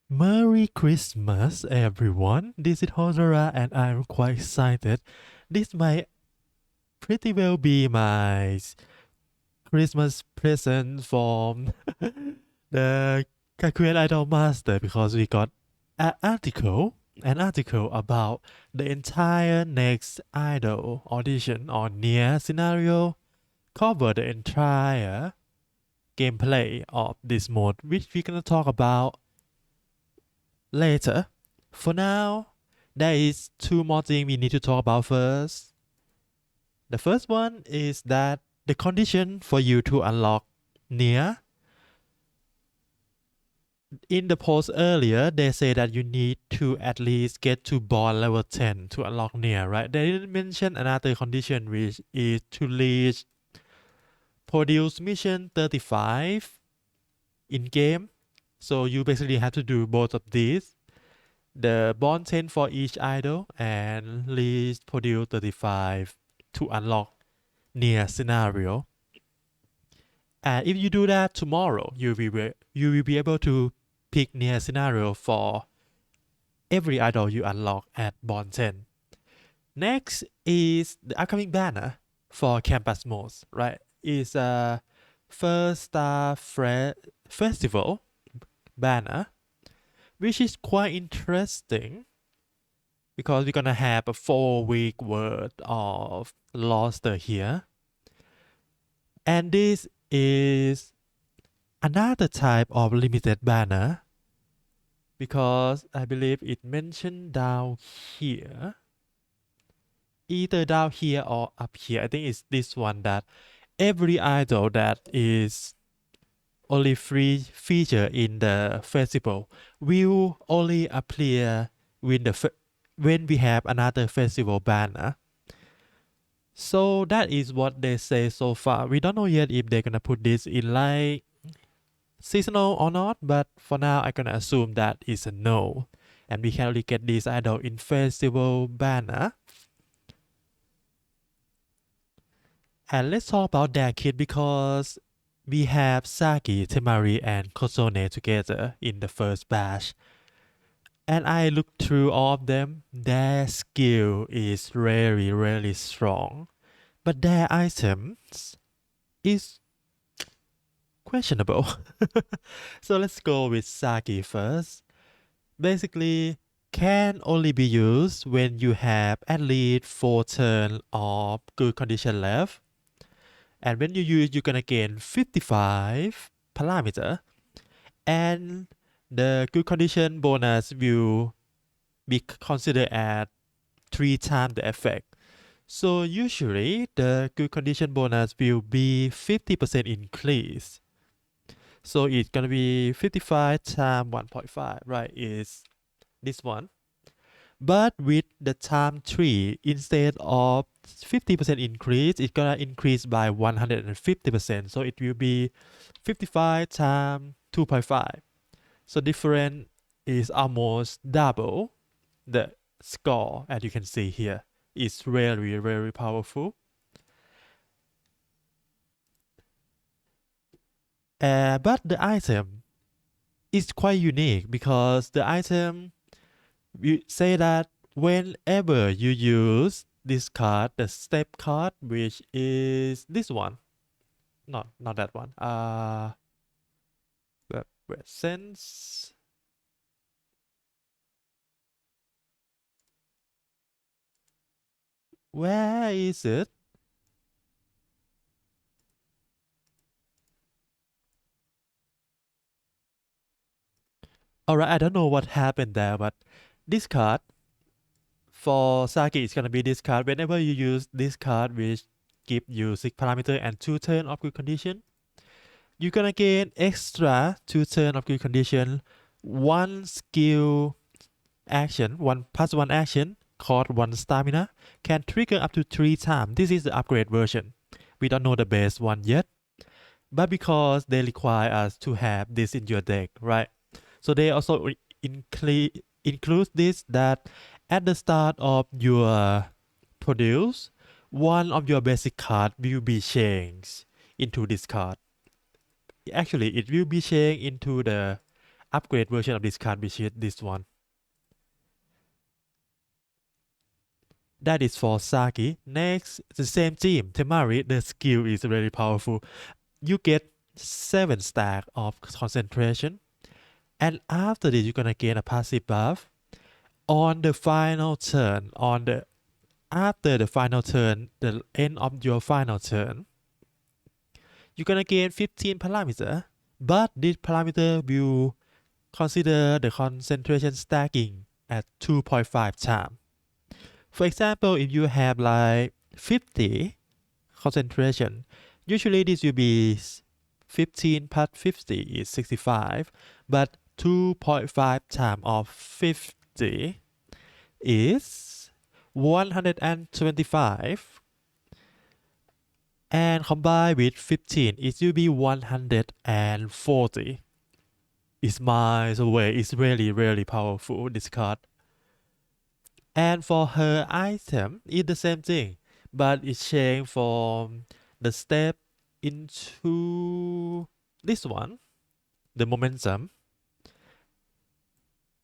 Merry Christmas, everyone. This is Hozora, and I'm quite excited. This might pretty well be my Christmas present from the Gakuen Idolmaster because we got an article about the entire next idol audition or N.I.A scenario, cover the entire gameplay of this mode, which we're gonna talk about later. For now, there is two more things we need to talk about first. The first one is that the condition for you to unlock N.I.A. In the post earlier, they say that you need to at least get to bond level 10 to unlock N.I.A, right? They didn't mention another condition, which is to reach produce mission 35 in game. So you basically have to do both of these. The bond 10 for each idol and reach produce 35 to unlock N.I.A scenario. And if you do that tomorrow, you will be able to pick N.I.A scenario for every idol you unlock at bond 10. Next is the upcoming banner for campus modes, right? It's a first star festival banner, which is quite interesting because we're gonna have a 4-week worth of roster here. And this is another type of limited banner because I believe it mentioned down here, either down here or up here. I think it's this one, that every idol that is only free feature in the festival will only appear when we have another festival banner. So that is what they say so far. We don't know yet if they're gonna put this in like seasonal or not, but for now I'm gonna assume that is a no. And we can only get this idol in festival banner. And let's talk about their kit because we have Saki, Temari, and Kosone together in the first batch. And I looked through all of them. Their skill is really, really strong. But their items is questionable. So let's go with Saki first. Basically, can only be used when you have at least 4 turns of good condition left. And when you use, you're gonna gain 55 parameter. And the good condition bonus will be considered at 3 times the effect. So usually the good condition bonus will be 50% increase. So it's gonna be 55 times 1.5, right? Is this one. But with the time 3, instead of 50% increase, it's gonna increase by 150%. So it will be 55 times 2.5. So different is almost double the score, as you can see here. It's very, very powerful. But the item is quite unique because the item, we say that whenever you use this card, the step card, which is this one, not that one. Sense. Where is it? Alright, I don't know what happened there, but this card for Saki is gonna be this card. Whenever you use this card, which give you 6 parameter and 2 turn of good condition, you're gonna gain extra 2 turn of good condition, 1 skill action, 1+1 action, cost 1 stamina, can trigger up to 3 times. This is the upgrade version. We don't know the base one yet, but because they require us to have this in your deck, right? So they also include this, that at the start of your produce, one of your basic card will be changed into this card. Actually, it will be changed into the upgrade version of this card, which is this one. That is for Saki. Next, the same team, Temari. The skill is very powerful. You get 7 stack of concentration, and after this, you're gonna gain a passive buff. On the final turn, after the final turn, the end of your final turn, you're gonna gain 15 parameter, but this parameter will consider the concentration stacking at 2.5 times. For example, if you have like 50 concentration, usually this will be 15 plus 50 is 65, but 2.5 times of 50 is 125, and combined with 15 it will be 140. It's miles away. It's really powerful, this card. And for her item, it's the same thing, but it's changed from the step into this one, the momentum.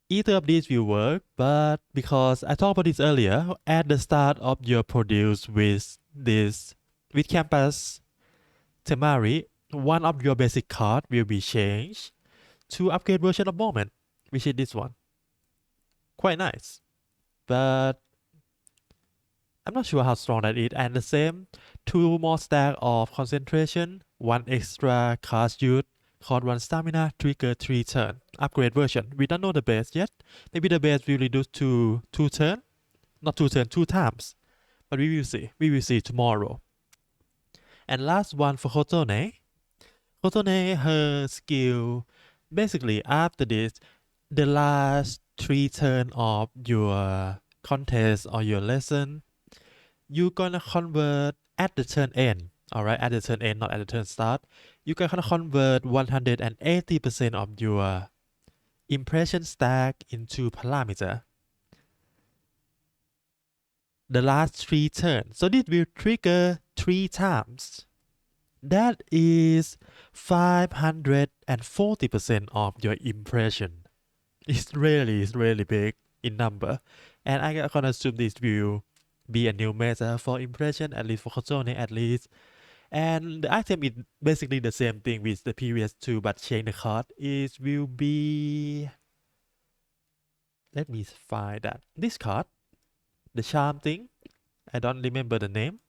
Either of these will work, but because I talked about this earlier, at the start of your produce with Campus Temari, one of your basic card will be changed to upgrade version of moment, which is this one. Quite nice, but I'm not sure how strong that is. And the same, 2 more stack of concentration, 1 extra cast use, cost 1 stamina, trigger 3 turn. Upgrade version. We don't know the base yet. Maybe the base will reduce to 2 turn, not 2 turn, 2 times. But we will see. We will see tomorrow. And last one for Kotone. Kotone, her skill, basically after this, the last 3 turn of your contest or your lesson, you're gonna convert at the turn end. Alright, at the turn end, not at the turn start. You can convert 180% of your impression stack into parameter. The last 3 turns. So this will trigger 3 times. That is 540% of your impression. It's really big in number. And I'm gonna assume this will be a new meta for impression, at least for Kotone, at least. And the item is basically the same thing with the previous 2, but change the card. It will be... Let me find that. This card, the charm thing, I don't remember the name.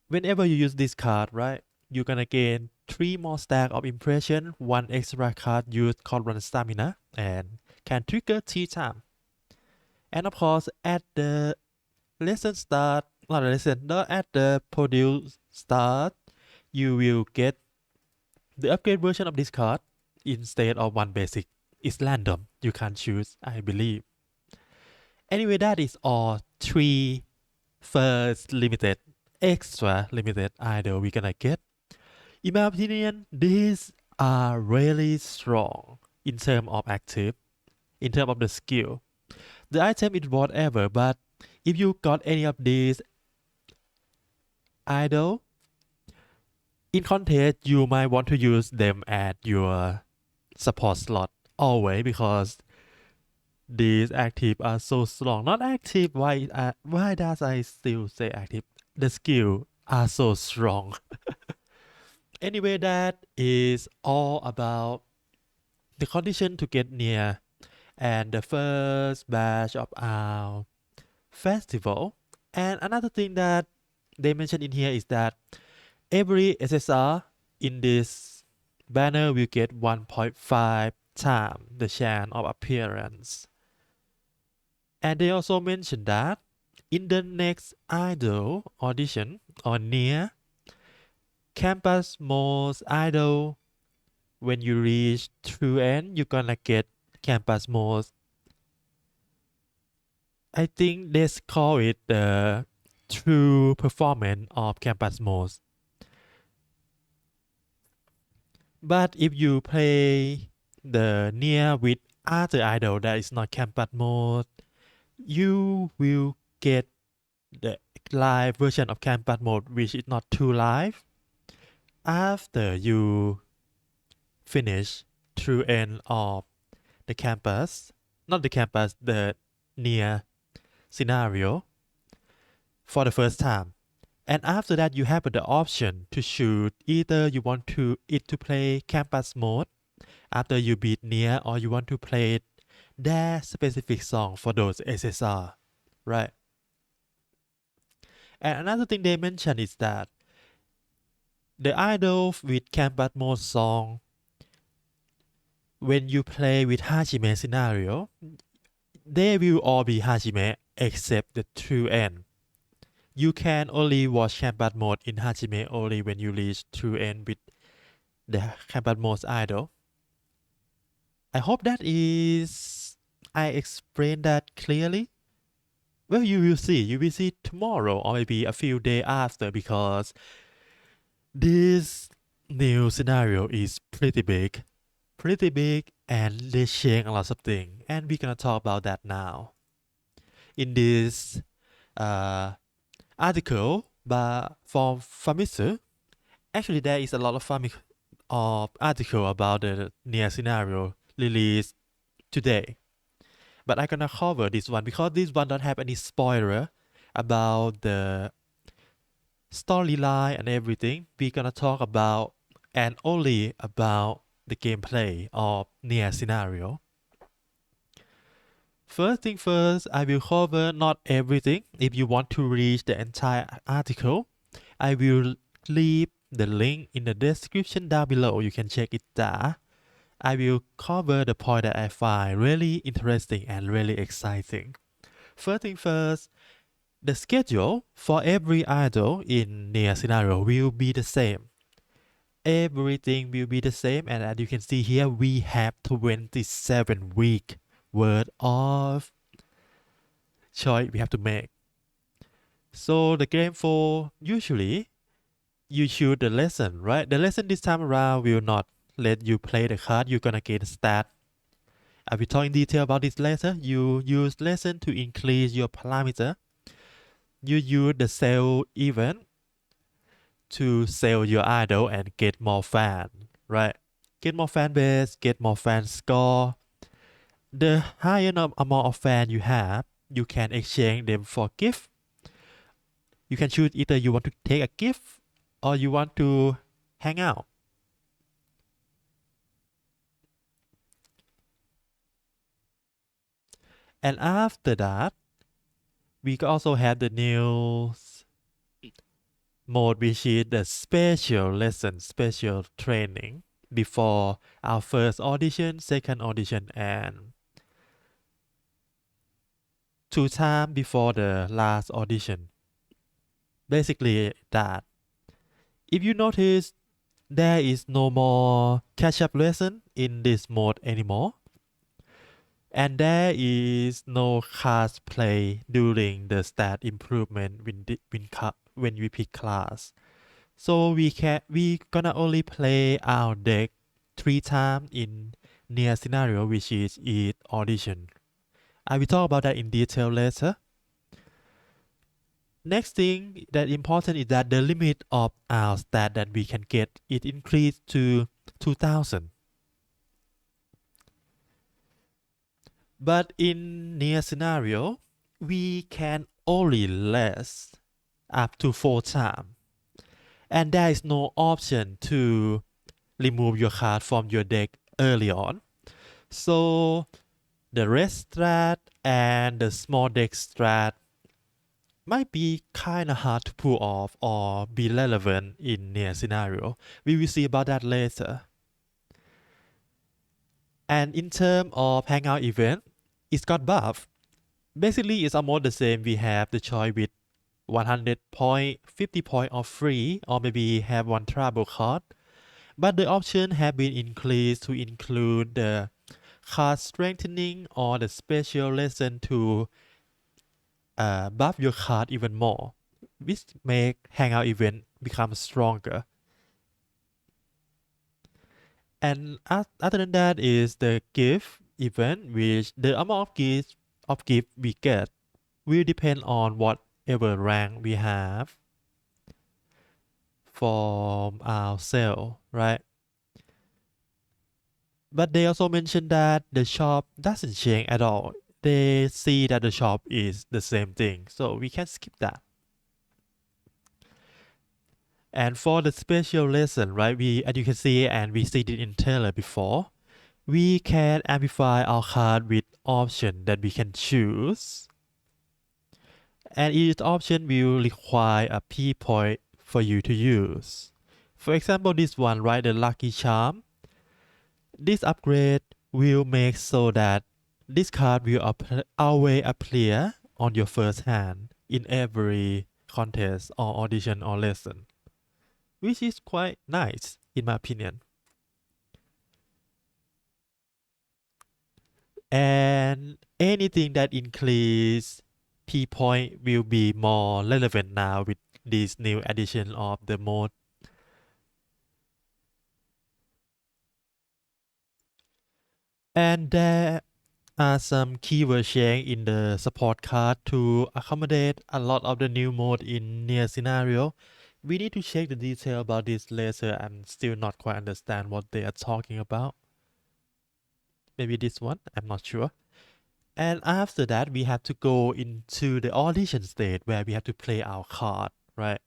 Whenever you use this card, right, you're gonna gain 3 more stack of impression, 1 extra card used called 1 stamina, and can trigger 3 times. And of course, at the lesson start, not the lesson, not at the produce start, you will get the upgrade version of this card instead of 1 basic. It's random. You can't choose, I believe. Anyway, that is all 3 first limited, extra limited idol we're gonna get. In my opinion, these are really strong in terms of active, in terms of the skill. The item is whatever, but if you got any of these idol in contest, you might want to use them at your support slot always, because these active are so strong. Not active, why does I still say active? The skill are so strong. Anyway, that is all about the condition to get N.I.A and the first batch of our festival. And another thing that they mentioned in here is that every SSR in this banner will get 1.5 times the chance of appearance. And they also mentioned that in the next idol audition or N.I.A, campus most idol, when you reach true end, you're gonna get campus mode. I think let's call it the true performance of campus mode. But if you play the N.I.A with other idol that is not campus mode, you will get the live version of campus mode, which is not too live. After you finish true end of the campus, not the campus, the N.I.A scenario for the first time. And after that, you have the option to choose either you want it to play campus mode after you beat N.I.A, or you want to play their specific song for those SSR, right? And another thing they mentioned is that the idol with campus mode song, when you play with Hajime scenario, they will all be Hajime except the true end. You can only watch campus mode in Hajime only when you reach true end with the campus mode idol. I hope I explained that clearly. Well, you will see tomorrow or maybe a few days after, because this new scenario is pretty big, and they change a lot of things, and we're gonna talk about that now. In this article from Famitsu, actually there is a lot of article about the N.I.A scenario released today. But I'm gonna cover this one because this one don't have any spoiler about the storyline and everything. We're gonna talk about and only about the gameplay of N.I.A scenario. First thing first, I will cover not everything. If you want to read the entire article, I will leave the link in the description down below. You can check it there. I will cover the point that I find really interesting and really exciting. First thing first, the schedule for every idol in N.I.A scenario will be the same. Everything will be the same, and as you can see here, we have 27 weeks worth of choice we have to make. So the game for usually you choose the lesson, right? The lesson this time around will not let you play the card. You're gonna get a stat. I will talk in detail about this later. You use lesson to increase your parameter. You use the sale event to sell your idol and get more fan, right? Get more fan base, get more fan score. The higher amount of fan you have, you can exchange them for gift. You can choose either you want to take a gift or you want to hang out. And after that, we also have the new mode, which is the special lesson, special training before our first audition, second audition, and 2 times before the last audition. Basically that. If you notice, there is no more catch-up lesson in this mode anymore. And there is no class play during the stat improvement when we pick class. So we gonna only play our deck 3 times in N.I.A scenario, which is each audition. I will talk about that in detail later. Next thing that important is that the limit of our stat that we can get it increased to 2000. But in N.I.A scenario, we can only less up to 4 times. And there is no option to remove your card from your deck early on. So the red strat and the small deck strat might be kind of hard to pull off or be relevant in N.I.A scenario. We will see about that later. And in terms of hangout event, it's got buffed. Basically, it's almost the same. We have the choice with 100 point, 50 point of free, or maybe have one travel card. But the option have been increased to include the card strengthening or the special lesson to buff your card even more, which make hangout event become stronger. And other than that is the gift event, which the amount of gift we get will depend on whatever rank we have from our sale, right? But they also mentioned that the shop doesn't change at all. They see that the shop is the same thing, so we can skip that. And for the special lesson, right, we, as you can see, and we see it in trailer before, we can amplify our card with option that we can choose. And each option will require a P point for you to use. For example, this one, right, the lucky charm. This upgrade will make so that this card will always appear on your first hand in every contest or audition or lesson, which is quite nice in my opinion. And anything that increase P point will be more relevant now with this new addition of the mode. And there are some keyword change in the support card to accommodate a lot of the new mode in N.I.A scenario. We need to check the detail about this later. I'm still not quite understand what they are talking about. Maybe this one, I'm not sure. And after that, we have to go into the audition state where we have to play our card, right?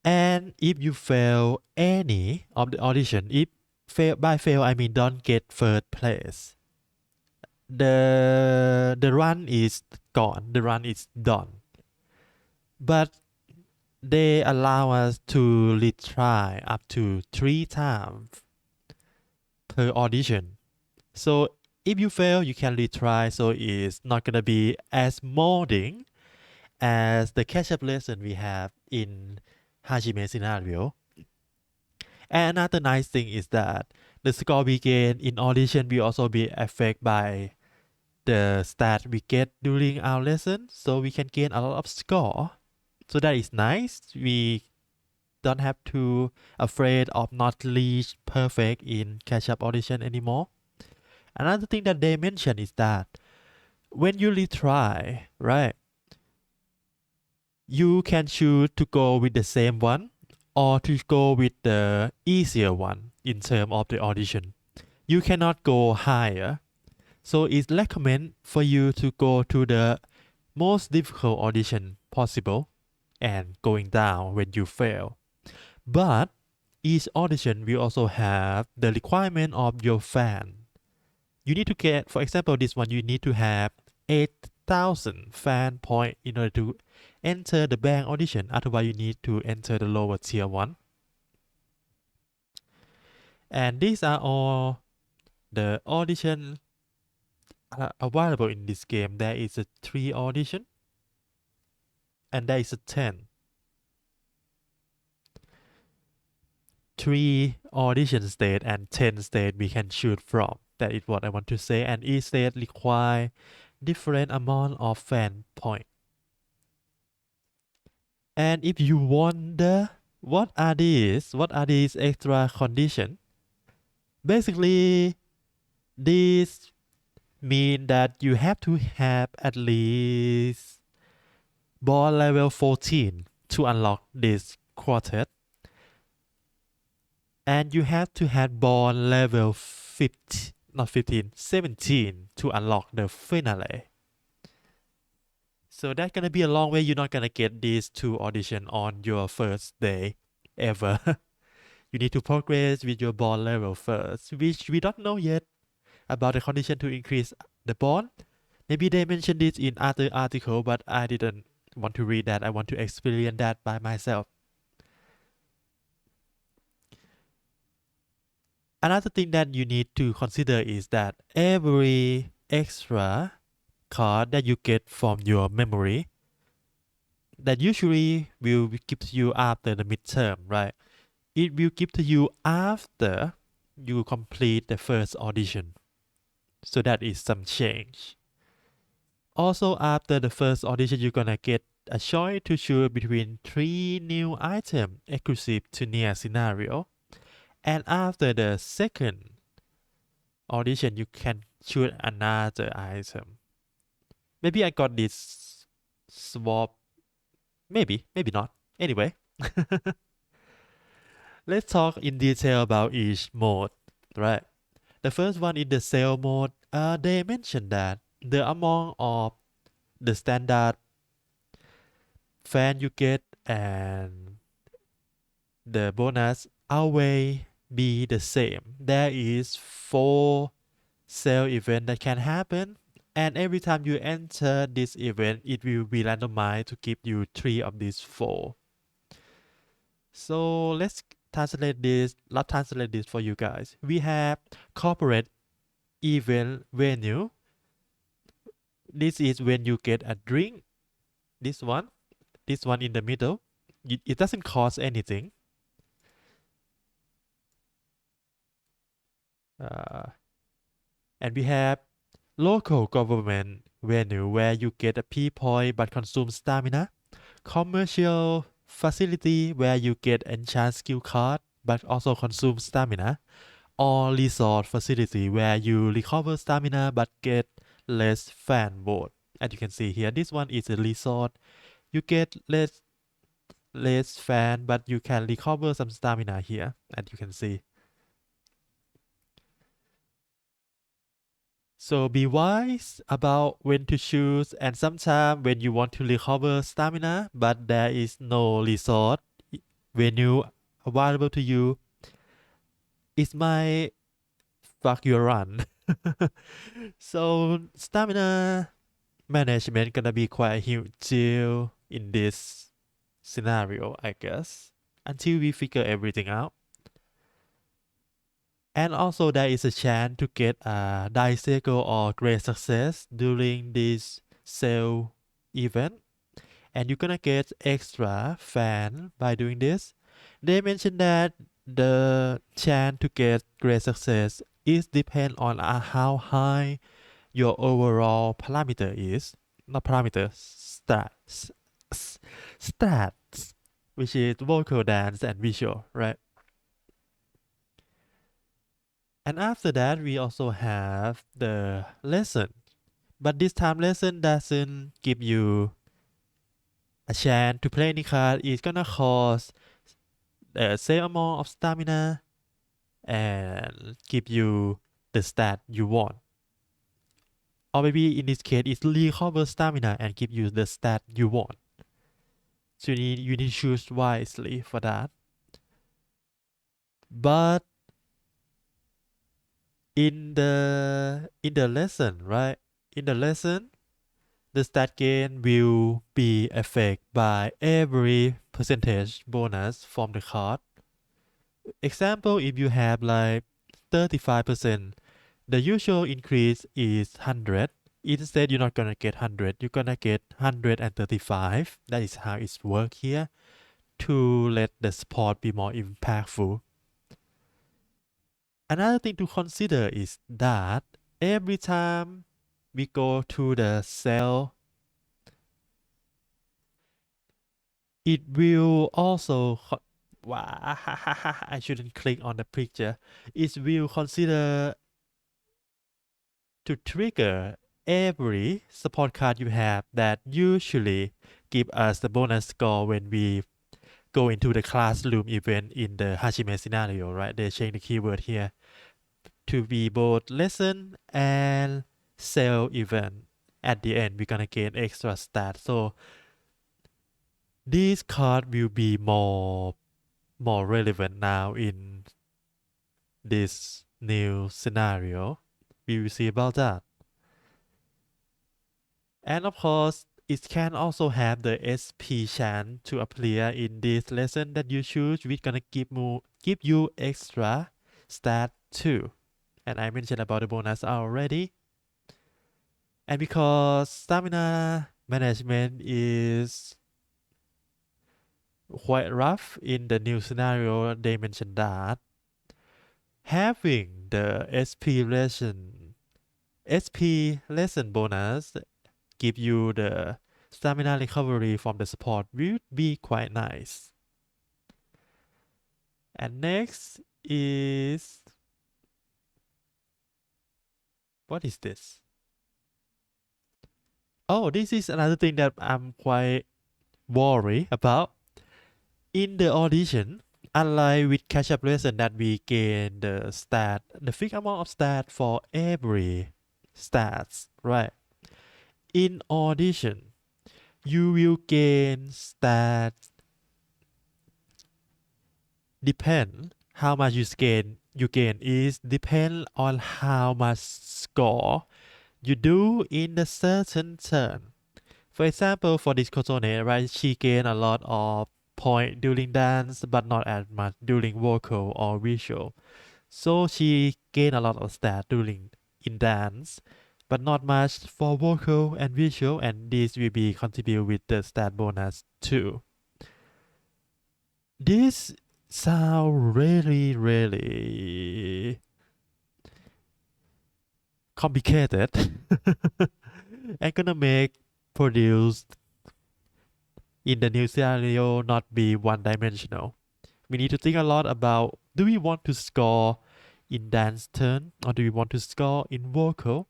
And if you fail any of the audition, if fail I mean don't get first place, the run is gone, the run is done. But they allow us to retry up to 3 times per audition. So if you fail, you can retry, so it's not gonna be as molding as the catch-up lesson we have in Hajime scenario. And another nice thing is that the score we gain in audition will also be affected by the stat we get during our lesson, so we can gain a lot of score. So that is nice. We don't have to afraid of not reach perfect in catch-up audition anymore. Another thing that they mention is that when you retry, right, you can choose to go with the same one or to go with the easier one in terms of the audition. You cannot go higher. So it's recommend for you to go to the most difficult audition possible and going down when you fail. But each audition will also have the requirement of your fan. You need to get, for example, this one, you need to have 8,000 fan point in order to enter the bank audition. Otherwise, you need to enter the lower tier one. And these are all the audition available in this game. There is a 3 audition and there is a 10. 3 audition state and 10 state we can choose from. That is what I want to say. And each state require different amount of fan point. And if you wonder what are these extra conditions, basically these mean that you have to have at least ball level 14 to unlock this quartet. And you have to have ball level 15, not 15, 17 to unlock the finale. So that's gonna be a long way. You're not gonna get these 2 auditions on your first day ever. You need to progress with your bond level first, which we don't know yet about the condition to increase the bond. Maybe they mentioned this in other article, but I didn't want to read that. I want to experience that by myself. Another thing that you need to consider is that every extra card that you get from your memory that usually will give to you after the midterm, right? It will give to you after you complete the first audition. So that is some change. Also, after the first audition, you're gonna get a choice to choose between 3 new items exclusive to N.I.A scenario. And after the second audition, you can choose another item. Maybe I got this swap. Maybe not. Anyway, let's talk in detail about each mode. right? The first one in the sale mode, they mentioned that the amount of the standard fan you get and the bonus always be the same. There is 4 sale event that can happen, and every time you enter this event, it will be randomized to give you 3 of these 4. So let's translate this for you guys. We have corporate event venue. This is when you get a drink. This one in the middle. It doesn't cost anything. And we have local government venue where you get a P point but consume stamina. Commercial facility where you get enchant skill card but also consume stamina. Or resort facility where you recover stamina but get less fan vote. As you can see here, this one is a resort. You get less fan, but you can recover some stamina here, as you can see. So be wise about when to choose, and sometimes when you want to recover stamina, but there is no resort venue available to you, it might fuck your run. So stamina management gonna be quite a huge deal in this scenario, I guess, until we figure everything out. And also there is a chance to get a die cycle or great success during this sale event, and you're gonna get extra fan by doing this. They mentioned that the chance to get great success is depend on how high your overall parameter is, not parameter, stats, which is vocal, dance, and visual, right? And after that, we also have the lesson. But this time lesson doesn't give you a chance to play any card. It's gonna cost the same amount of stamina and give you the stat you want. Or maybe in this case, it's recover stamina and give you the stat you want. So you need to choose wisely for that. But in the lesson, right? In the lesson, the stat gain will be affected by every percentage bonus from the card. Example, if you have like 35%, the usual increase is 100. Instead, you're not gonna get 100, you're gonna get 135. That is how it's work here to let the support be more impactful. Another thing to consider is that every time we go to the cell, it will also I shouldn't click on the picture. It will consider to trigger every support card you have that usually give us the bonus score when we go into the classroom event in the Hashime scenario, right? They change the keyword here to be both lesson and sale event. At the end, we're gonna gain extra stat. So this card will be more relevant now in this new scenario. We will see about that. And of course, it can also have the SP chance to appear in this lesson that you choose, which gonna give you extra stat too. And I mentioned about the bonus already. And because stamina management is quite rough in the new scenario, they mentioned that having the SP lesson bonus give you the stamina recovery from the support would be quite nice. And next is, what is this? Oh, this is another thing that I'm quite worried about. In the audition, Unlike with catch-up lesson that we gain the fixed amount of stat for every stats, right? In Audition, you will gain stats depend how much you gain is depend on how much score you do in a certain turn. For example, for this Kotone, right, she gained a lot of point during dance, but not as much during vocal or visual. So she gained a lot of stat during in dance, but not much for vocal and visual, and this will be contribute with the stat bonus too. This sound really complicated and gonna make produce in the new scenario not be one dimensional. We need to think a lot about, do we want to score in dance turn or do we want to score in vocal?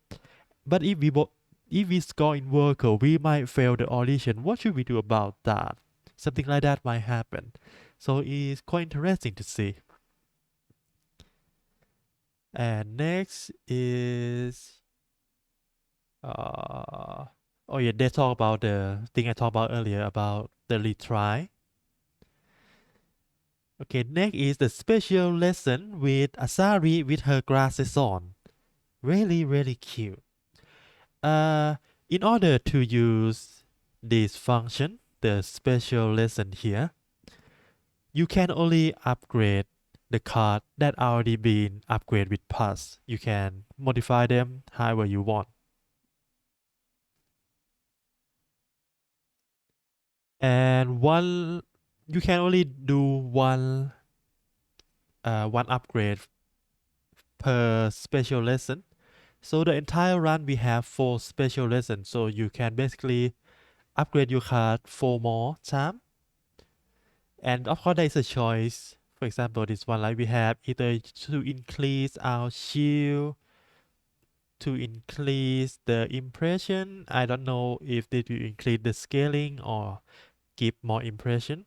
But if we score in vocal, we might fail the audition. What should we do about that? Something like that might happen. So it's quite interesting to see. And next is oh yeah, they talk about the thing I talked about earlier about the retry. Okay, next is the special lesson with Asari with her glasses on. Really cute. In order to use this function, the special lesson here, you can only upgrade the card that already been upgraded with pass. You can modify them however you want. And you can only do one upgrade per special lesson. So the entire run we have 4 special lessons. So you can basically upgrade your card 4 more times. And of course there is a choice. For example, this one like we have either to increase our shield, to increase the impression. I don't know if they will increase the scaling or give more impression.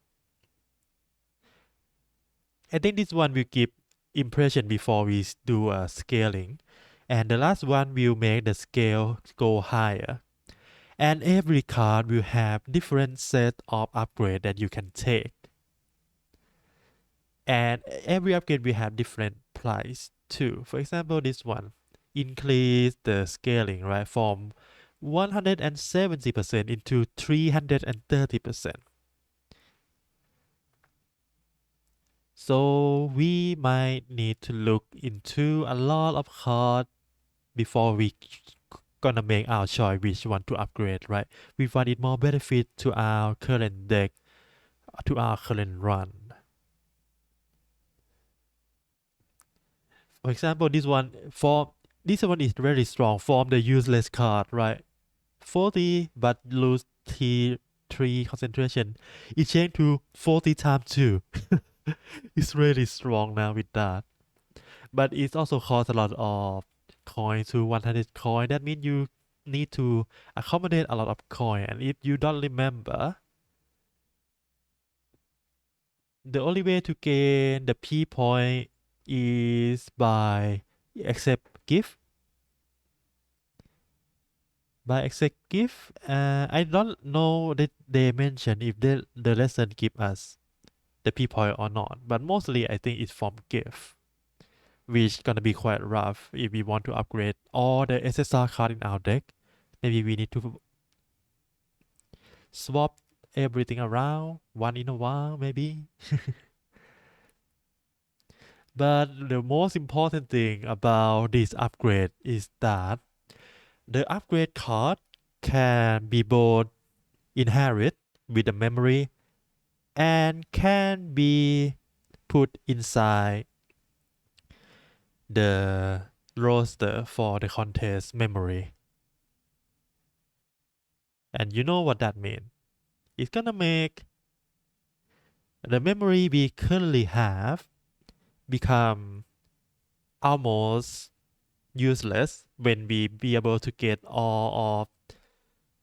I think this one will give impression before we do a scaling. And the last one will make the scale go higher. And every card will have different set of upgrade that you can take. And every upgrade will have different price too. For example, this one increase the scaling, right, from 170% into 330%. So we might need to look into a lot of cards before we gonna make our choice which one to upgrade, right? We find it more benefit to our current deck, to our current run. For example, this one is very strong from the useless card, right? 40 but lose T3 concentration. It changed to 40 times 2. It's really strong now with that. But it also costs a lot of coin to 100 coin. That means you need to accommodate a lot of coin. And if you don't remember, the only way to gain the P point is by accept gift. By accept gift, I don't know that they mention if the lesson give us the P point or not. But mostly I think it's from gift, which gonna be quite rough if we want to upgrade all the SSR card in our deck. Maybe we need to swap everything around one in a while, maybe. But the most important thing about this upgrade is that the upgrade card can be both inherit with the memory and can be put inside the roster for the contest memory. And you know what that means. It's gonna make the memory we currently have become almost useless when we be able to get all of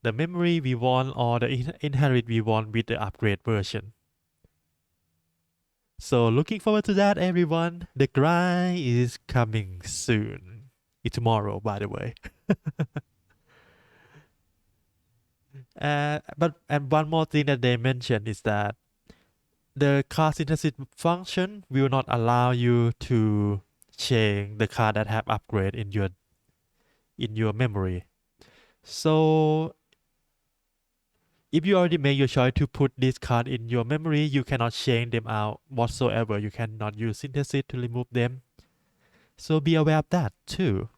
the memory we want or the inherit we want with the upgrade version. So looking forward to that, everyone. The grind is coming soon. It's tomorrow, by the way. But one more thing that they mentioned is that the card synthesis function will not allow you to change the card that have upgrade in your memory. So if you already made your choice to put this card in your memory, you cannot change them out whatsoever. You cannot use synthesis to remove them. So be aware of that too.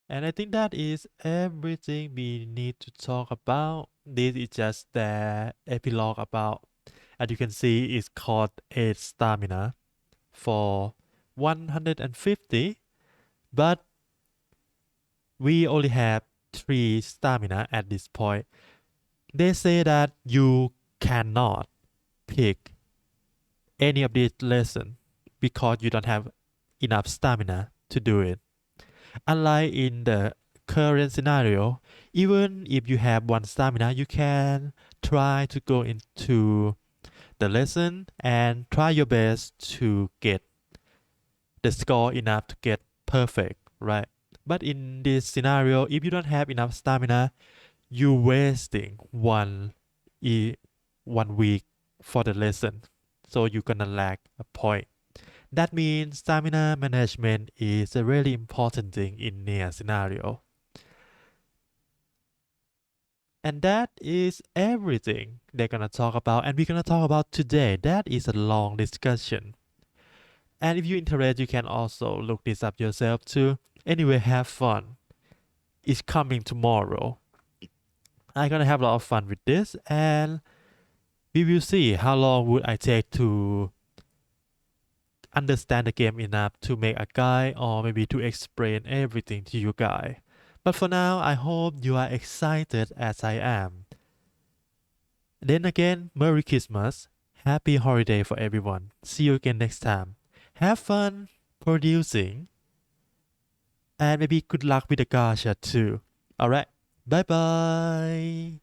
And I think that is everything we need to talk about. This is just the epilogue about, as you can see, it's called 8 stamina for 150, but we only have 3 stamina at this point. They say that you cannot pick any of these lessons because you don't have enough stamina to do it. Unlike in the current scenario, even if you have 1 stamina, you can try to go into the lesson and try your best to get the score enough to get perfect, right? But in this scenario, if you don't have enough stamina, you're wasting e- 1 week for the lesson. So you're gonna lack a point. That means stamina management is a really important thing in N.I.A scenario. And that is everything they're gonna talk about, and we're gonna talk about today. That is a long discussion. And if you're interested, you can also look this up yourself too. Anyway, have fun. It's coming tomorrow. I'm gonna have a lot of fun with this, and we will see how long would I take to understand the game enough to make a guide or maybe to explain everything to you guys. But for now, I hope you are excited as I am. Then again, Merry Christmas, Happy Holiday for everyone. See you again next time. Have fun producing, and maybe good luck with the gacha too. Alright, bye bye.